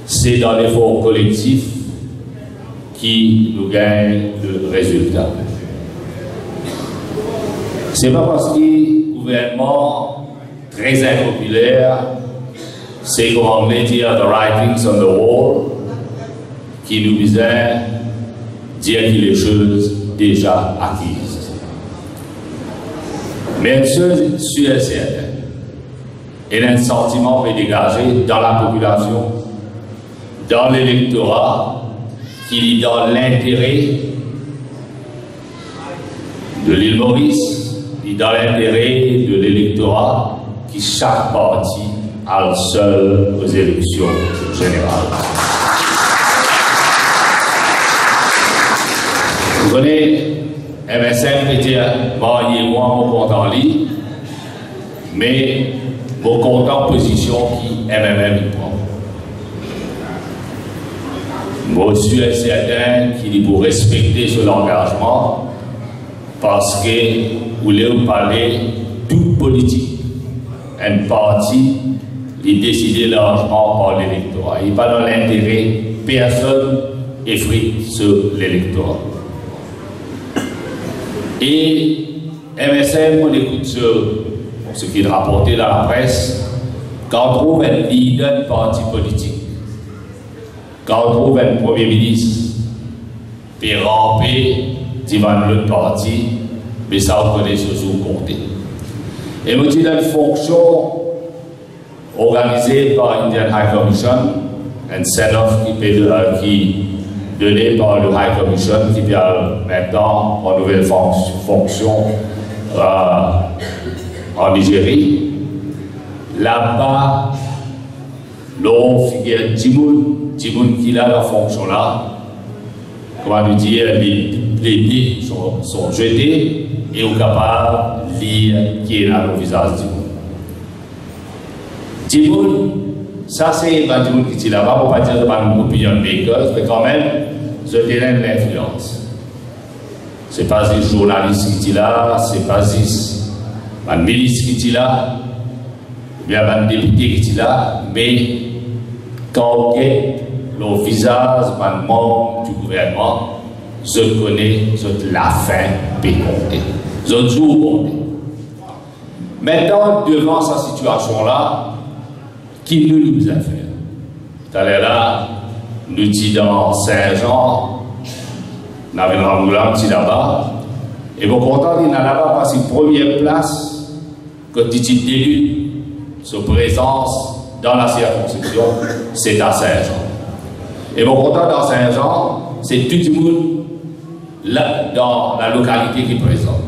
c'est dans l'effort collectif qui nous gagne le résultat. Ce n'est pas parce que le gouvernement très impopulaire, c'est comme on veut dire the writings on the wall, qui nous disait dire que les choses déjà acquises. Mais une chose sûre et certaine, il y a un sentiment qui est dégagé dans la population, dans l'électorat, qui est dans l'intérêt de l'île Maurice, et dans l'intérêt de l'électorat, qui chaque parti a le seul aux élections générales. Vous connaissez, MSN peut dire, bon, il est moi, mon compte en ligne, mais mon compte en position qui MMM prend. Moi, je suis certain qu'il est pour respecter son engagement parce que vous voulez parler toute politique. Un parti est décidé largement par l'électorat. Il n'est pas dans l'intérêt, personne effrite sur l'électorat. Et MSM, on écoute ce qui est rapporté dans la presse, quand on trouve un leader de parti politique, quand on trouve un premier ministre, puis ramper devant l'autre parti, mais ça on connaît sur vous compter. Et nous avons une fonction organisée par l'Indian High Commission, un send-off qui donné par le High Commission qui vient maintenant en nouvelle fonction en Nigérie. Là-bas, l'on figure Djimoun qui a la fonction là, comment nous dire, les dés sont jetés et on est capable de lire qui est là le visage Djimoun, ça c'est un Djimoun qui est là-bas, pour ne pas dire que c'est une opinion maker, mais quand même, je dirais de l'influence. Ce n'est pas un journaliste qui est là, ce n'est pas un ministre qui est là, ou bien un député qui est là, mais quand on regarde le visage d'un membre du gouvernement, je connais la fin peut compter. Je joue compter. Maintenant, devant cette situation-là, qui nous a fait? Tout à l'heure là, nous dit dans Saint-Jean, nous avons une ambulance là-bas, et vous content d'être là-bas parce que la première place que tu d'élu, sa présence dans la circonscription, c'est à Saint-Jean. Et vous content dans Saint-Jean, c'est tout le monde là, dans la localité qui est présente.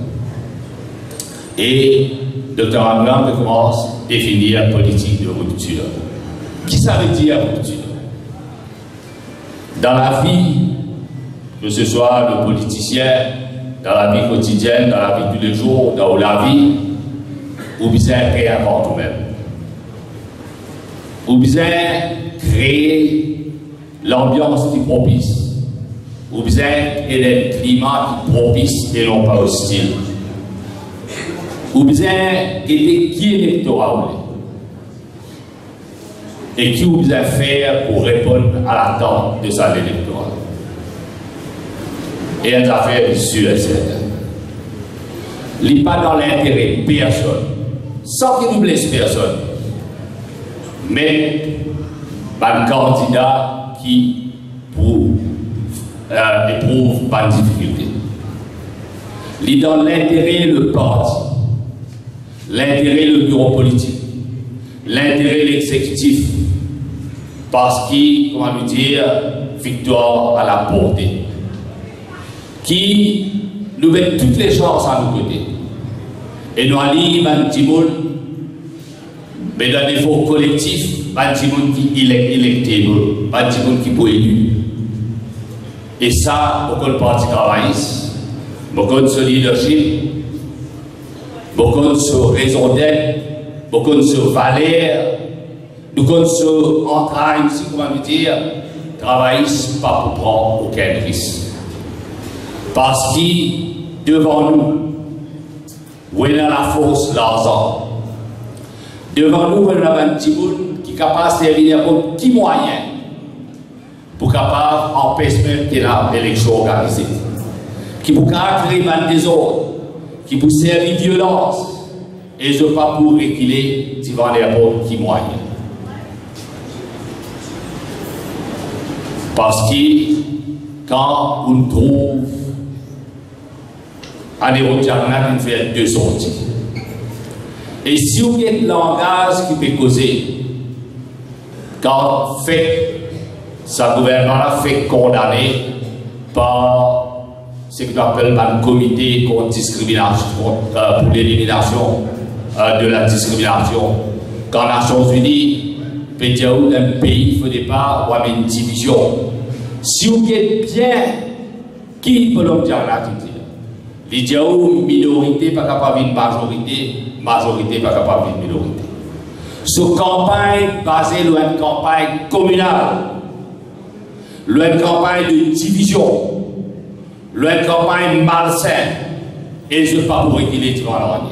Et Dr. Amram commence à définir la politique de rupture. Qui ça veut dire rupture? Dans la vie, que ce soit le politicien, dans la vie quotidienne, dans la vie de tous les jours, dans la vie, ou bien réinventer nous-mêmes. Ou bien créer l'ambiance qui propice. Ou bien créer le climat qui propice et non pas hostile. Ou bien aider qui électoral et qui vous a faire pour répondre à l'attente de sa électoral. Et une affaire sûre et certaine. Il n'est pas dans l'intérêt de personne, sans qu'il nous blesse personne, mais un candidat qui éprouve pas de difficulté. Il est dans l'intérêt le parti, l'intérêt le bureau politique, l'intérêt l'exécutif, parce qu'il, comment nous dire, victoire à la portée, qui nous met toutes les chances à nos côtés. Et nous allons un petit monde, mais dans des efforts collectifs, un petit monde qui est électé, un petit monde qui peut élu. Et ça, beaucoup de partis travaillistes, beaucoup de leadership, beaucoup de raison d'être, beaucoup de valeurs, beaucoup de entrailles aussi, comment nous dire, travaillissent pas pour prendre aucun risque. Parce que devant nous, où est la force, l'argent. Devant nous, on a un petit monde qui est capable de servir comme petit moyen pour capable empêcher l'élection organisée, qui pour créer un désordre, qui pour servir violence, et je pas pour reculer devant les portes qui moyen. Parce que quand on trouve un aérodynamique qui fait deux sorties, et si on a un langage qui peut causer, quand fait, ce gouvernement fait condamner par ce qu'on appelle un comité contre discrimination, pour l'élimination de la discrimination. Quand les Nations Unies peut dire un pays ne fait pas ou une division. Si vous êtes bien, qui peut le dire là? Il dit une minorité pas capable d'une majorité, majorité pas capable d'une minorité. Cette campagne basée sur une campagne communale, sur une campagne de division, sur une campagne malsaine, et je ne vais pas pour réguler devant la ranière.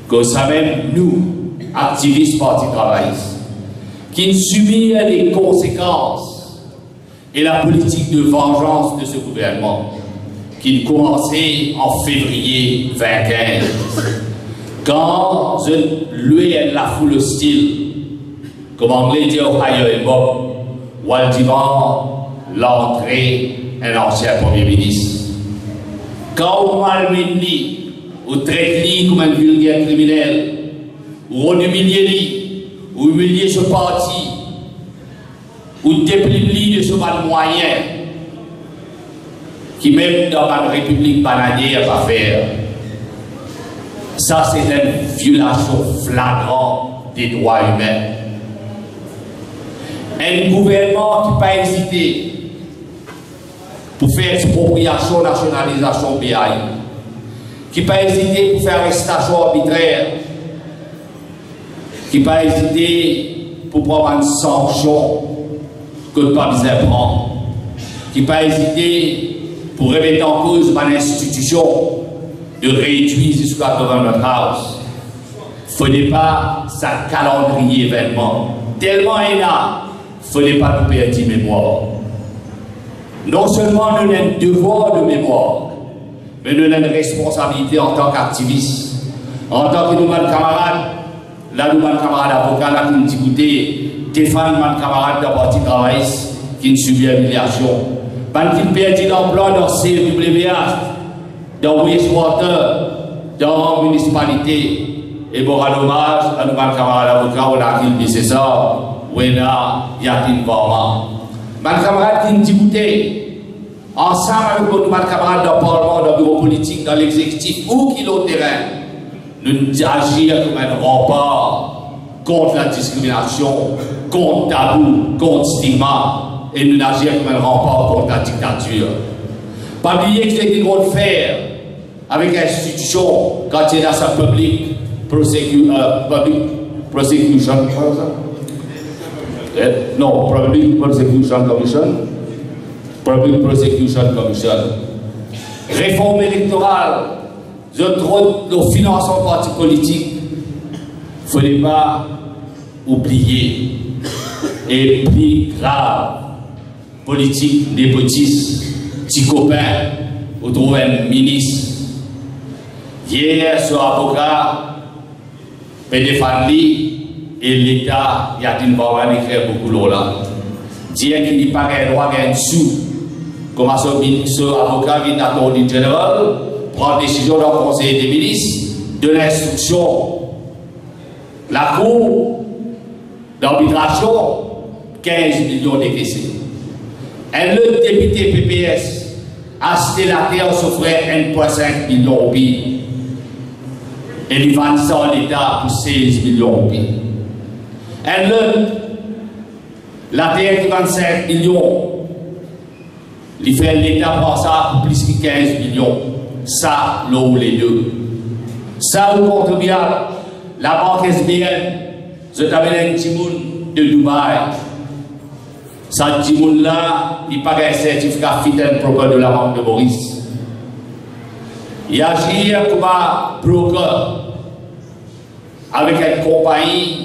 Que ça même nous, activistes partis travaillistes, qui subissent les conséquences et la politique de vengeance de ce gouvernement, qui a commencé en février 2015, quand lui et la foule hostile, comme anglais dit Ohio et Bob, ou al divan l'entrée un ancien premier ministre. Quand on malmène lui, ou traite lui comme un vulgaire criminel, ou on humilie lui, ou humilie ce parti, ou déplie lui de ce mal moyen, qui même dans la République bananière va faire. Ça, c'est une violation flagrante des droits humains. Un gouvernement qui n'a pas hésité pour faire expropriation, nationalisation BI, qui n'a pas hésité pour faire arrestation arbitraire, qui n'a pas hésité pour prendre une sanction que ne pas besoin prendre, qui n'a pas hésité pour remettre en cause une institution de réduire jusqu'à Government House. Il ne fallait pas ça calendrier événement. Tellement énorme, il ne fallait pas nous perdre mémoire. Non seulement nous avons un devoir de mémoire, mais nous avons une responsabilité en tant qu'activistes, en tant que nous, mes camarades, là, nous, mes camarades avocats, là, qui nous discutent, défendre mes camarades de parti travailliste qui nous subissent l'humiliation. Parce qu'ils perdent l'emploi dans CWH, dans Wastewater, dans la municipalité. Et bon, à l'hommage à nos camarades avocats, on a dit c'est ça, on a Yatin Varma. Mes camarades qui nous discutent, ensemble avec nos camarades dans le Parlement, dans le bureau politique, dans l'exécutif, ou qui l'ont terrain, nous agir comme un rempart contre la discrimination, contre tabou, contre stigma, et nous agir comme un rempart contre la dictature. Pas oublier que c'est une grande faire avec l'institution quand il y a sa public prosecution. Non, Public Prosecution Commission. Public Prosecution Commission. Réforme électorale. Je trouve le financement de partis politiques. Il ne fallait pas oublier. Et plus grave, politique népotisme. Petit copain, vous trouvez un ministre. Hier, ce avocat peut défendre et l'État, il y a une barre écrire beaucoup l'eau là. Dire qu'il n'y a pas de droit à un sou. Comment ce avocat vient d'attorney général, prend décision dans le conseil des ministres, de l'instruction. La cour d'arbitration, 15 millions décaissés. Et le député PPS a acheté la terre s'offrait 1,5 million de roupies. Et il vend ça à l'État pour 16 millions de roupies. Et la terre qui vend 5 millions, il fait l'État pour ça pour plus que 15 millions. Ça, l'eau les deux. Ça, le contribuable, la banque SBN, je t'avais un petit monde de Dubaï. Ça, petit monde là, il pague un certificat fit and proper de la banque de Maurice. Il agit comme un broker avec une compagnie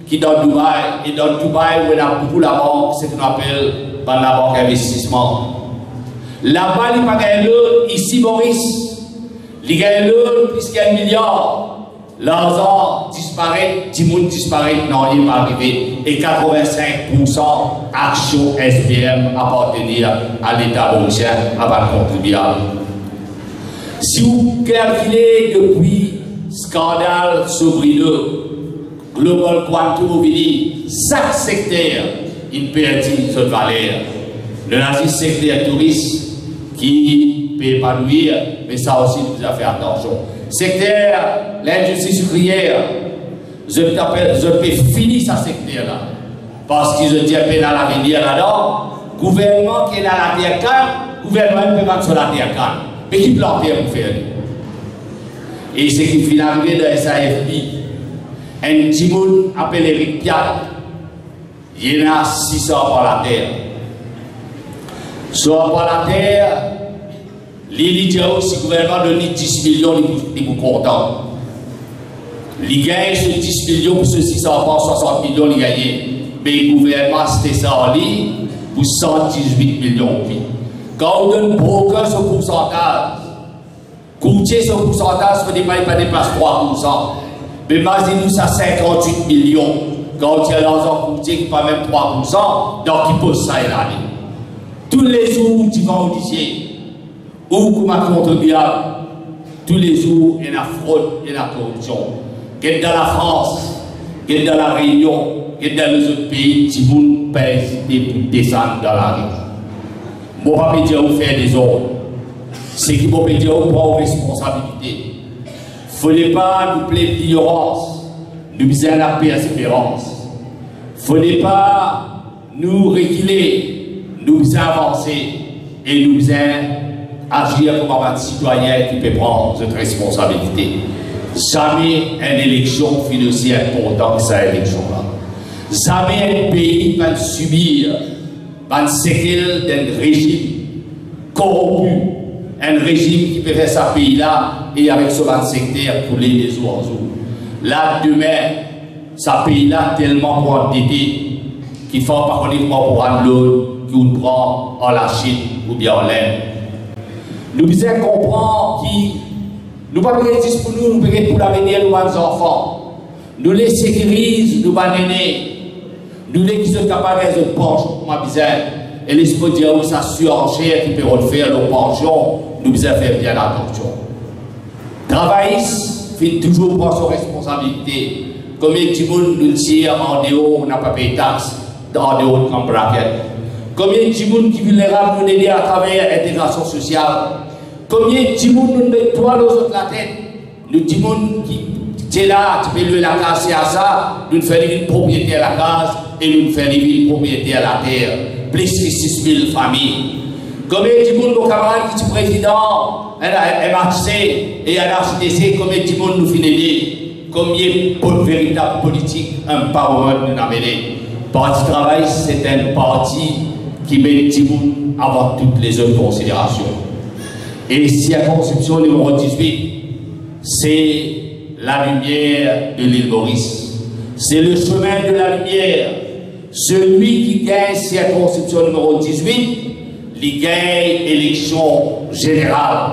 qui est dans Dubaï, et dans Dubaï, où on a beaucoup la banque, c'est ce qu'on appelle la banque investissement. Là-bas, il n'y a pas de l'autre, ici Maurice, il y a l'autre plus qu'un milliard. L'argent disparaît, tout le monde disparaît, non, il n'est pas arrivé. Et 85% actions SPM appartenir à l'État mauricien, à la contribuable. Si vous calculez depuis scandale sobrineux, Global Quantum Mobility, chaque secteur, il perd cette valeur. Le nazi secteur touriste qui peut épanouir, mais ça aussi, nous avons fait attention. Secteur, l'industrie sucrière, je peux finir ce secteur-là. Parce qu'ils ont dit à l'avenir là-dedans, gouvernement qui est dans la terre calme, gouvernement peut vendre sur la terre calme. Mais qui planter pour faire? Et c'est qui finit arrivé dans SAFP. Un petit monde appelé Eric Piat, il y en a 600 par la terre. Soit par la terre, l'île dit aussi, le gouvernement donne 10 millions, il est content. Il gagne ce 10 millions pour ce 600 par 60 millions, il gagne. Mais le gouvernement, c'était ça en ligne pour 118 millions. Quand on donne broker ce pourcentage, courtier ce pourcentage, ça ne dépasse 3%. Mais imaginez-nous ça 58 millions. Quand il y a l'argent courtier qui n'est pas même 3%, donc il pose ça l'année. Tous les jours, tu vas au lycée, ou comme un contribuable, tous les jours, il y a la fraude et la corruption. Qu'il dans la France, qu'il dans la Réunion, qu'il dans les autres pays, tout le monde pèse et descend dans la rue. Je ne vais pas dire où faire des ordres. C'est qu'il faut dire où prendre responsabilité. Il ne faut pas nous plaire l'ignorance, nous besoin la persévérance. Il ne faut pas nous reculer, nous besoin avancer et nous besoin agir comme un citoyen qui peut prendre cette responsabilité. Jamais une élection financière importante que cette élection-là. Jamais un pays va subir un séquelle d'un régime corrompu, un régime qui peut faire sa pays-là et avec ce secteur couler les eaux en eau. Là, demain, sa pays-là tellement pour endetté qu'il faut pas qu'on ait pour prendre l'eau qu'on prend en la Chine ou bien en l'Inde. Nous devons comprendre que nous ne pouvons pas dire pour nous, nous pouvons pour l'avenir de nos enfants. Nous les sécurisons, nous les aînés. Nous les sommes capables de se pencher pour ma bizarre. Et les spots dire où ça surenchère qui peut refaire nos pensions, nous devons faire bien attention. Travailliste fait toujours prendre son responsabilité. Combien de monde nous tire en dehors, on n'a pas payé taxes, en dehors comme bracket. Combien de monde qui vulnérables nous aider à travers l'intégration sociale. Combien de monde nous nettoie nos autres la tête. Nous disons qui es là, tu peux louer la case, c'est à ça, nous faisons une propriété à la case et nous faisons une propriété à la terre. Plus que 6 000 familles. Combien de monde, nos camarades qui sont présidents, MHC et à l'HDC, combien de monde nous finit? Combien de véritables politiques, un parlement nous amené? Parti travail, c'est un parti qui met le monde avant toutes les autres considérations. Et si la conception numéro 18, c'est la lumière de l'île Maurice. C'est le chemin de la lumière. Celui qui gagne circonscription numéro 18, il gagne élection générale.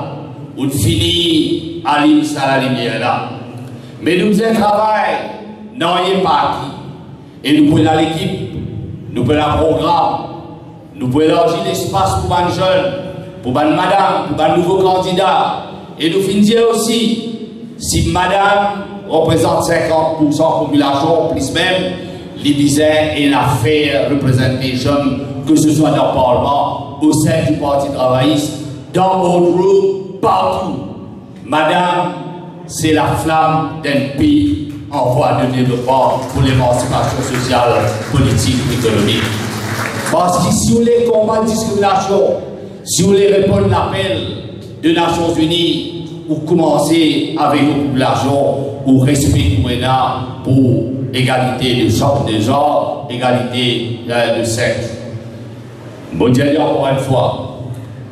On finit à l'île à la lumière là. Mais nous faisons un travail, non, il n'est pas acquis. Et nous prenons l'équipe, nous prenons un programme, nous prenons élargir l'espace pour les jeunes, pour les madame, pour les nouveaux candidats. Et nous finissons aussi, si madame représente 50% de la population, plus même, les bisains et l'affaire représentent les jeunes, que ce soit dans le Parlement, au sein du Parti travailliste, dans notre groupe, partout. Madame, c'est la flamme d'un pays en voie de développement pour l'émancipation sociale, politique, économique. Parce que si vous voulez combattre la discrimination, si vous voulez répondre à l'appel des Nations Unies, ou commencer avec vos populations, ou respect pour égalité de genre, égalité de sexe. Bon Dieu, encore une fois,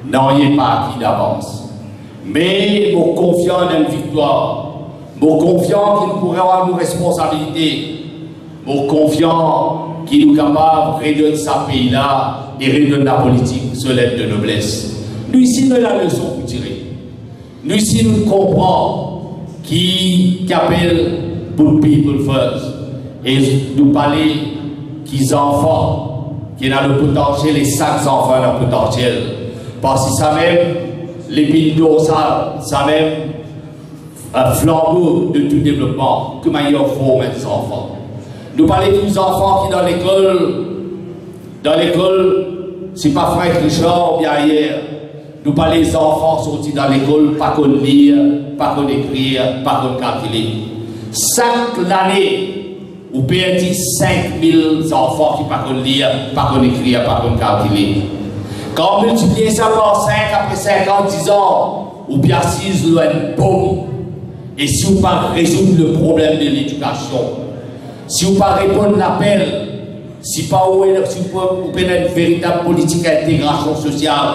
n'ayez pas acquis d'avance. Mais vous confiant dans une victoire, vous confiant qu'il pourrait avoir une responsabilité, Pour confiant qui nous capable de redonner sa pays-là et redonner la politique sur l'aide de noblesse. Nous ici, nous avons la leçon pour tirer. Nous ici, nous comprenons qui appelle pour people first. Et nous parler qui enfants, qui ont le potentiel, les 5 enfants ont le potentiel. Parce que ça même, l'épine dorsale, ça même, un flambeau de tout développement, que meilleur faut mettre des enfants. Nous parlons des enfants qui dans l'école, c'est pas Frank Richard ou bien ailleurs. Nous parlons des enfants sortis dans l'école, pas qu'on lire, pas qu'on écrire, pas qu'on calculer. Chaque année, vous perdez 5000 enfants qui pas qu'on lire, pas qu'on écrire, pas qu'on calculer. Quand on multiplie ça par 5 après 5 ans, 10 ans, vous bien 6 loin de bombe. Et si vous ne pas résoudre le problème de l'éducation, si vous ne pas répondre à l'appel, si vous ne pas une véritable politique d'intégration sociale,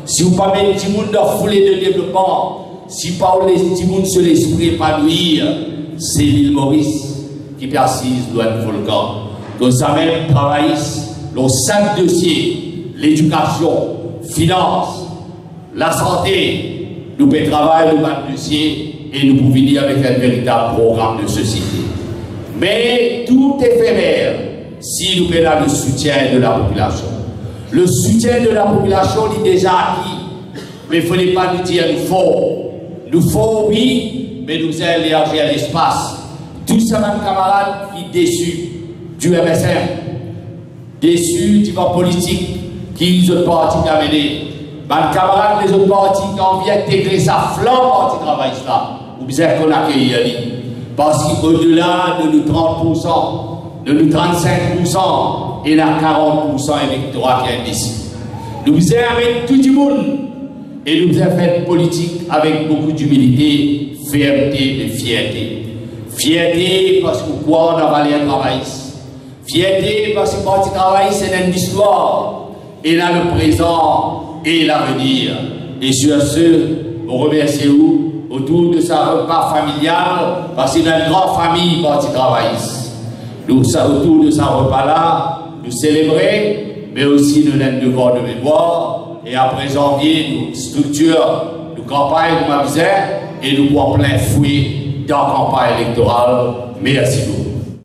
si vous ne pas mettre les gens dans la foulée de développement, si vous ne pas les gens sur l'esprit épanouir, c'est l'île Maurice qui persiste loin de volcan. Donc ça même travaille dans 5 dossiers, l'éducation, finance, la santé, nous pouvons travailler dans 5 dossiers et nous pouvons venir avec un véritable programme de société. Mais tout éphémère si nous avons le soutien de la population. Le soutien de la population est déjà acquis. Mais il ne faut pas nous dire nous faut. Nous faut, oui, mais nous allons élargir l'espace. Tous ces camarades qui sont déçus du MSM, déçus du vent politique qui les autres partis ont amené. Mes camarades, les autres partis qui ont envie d'intégrer sa flamme anti-travail, ou bien qu'on accueille. Parce qu'au-delà de nos 30%, de nos 35%, il y a 40% électorat qui est indécis. Nous vous avons avec tout le monde et nous avons fait politique avec beaucoup d'humilité, fermeté et fierté. Fierté parce que quoi on a valé un travail. Fierté parce que quand tu travailles, c'est une histoire. Et là, le présent et l'avenir. Et sur ce, on remercie vous autour de sa repas familial, parce qu'il y a une grande famille quand il travaille. Nous, autour de sa repas-là, nous célébrer, mais aussi nous avons un devoir de mémoire. Et après janvier, nous structurons nos campagnes, nous m'avisons, et nous prenons plein fouet dans la campagne électorale. Merci beaucoup.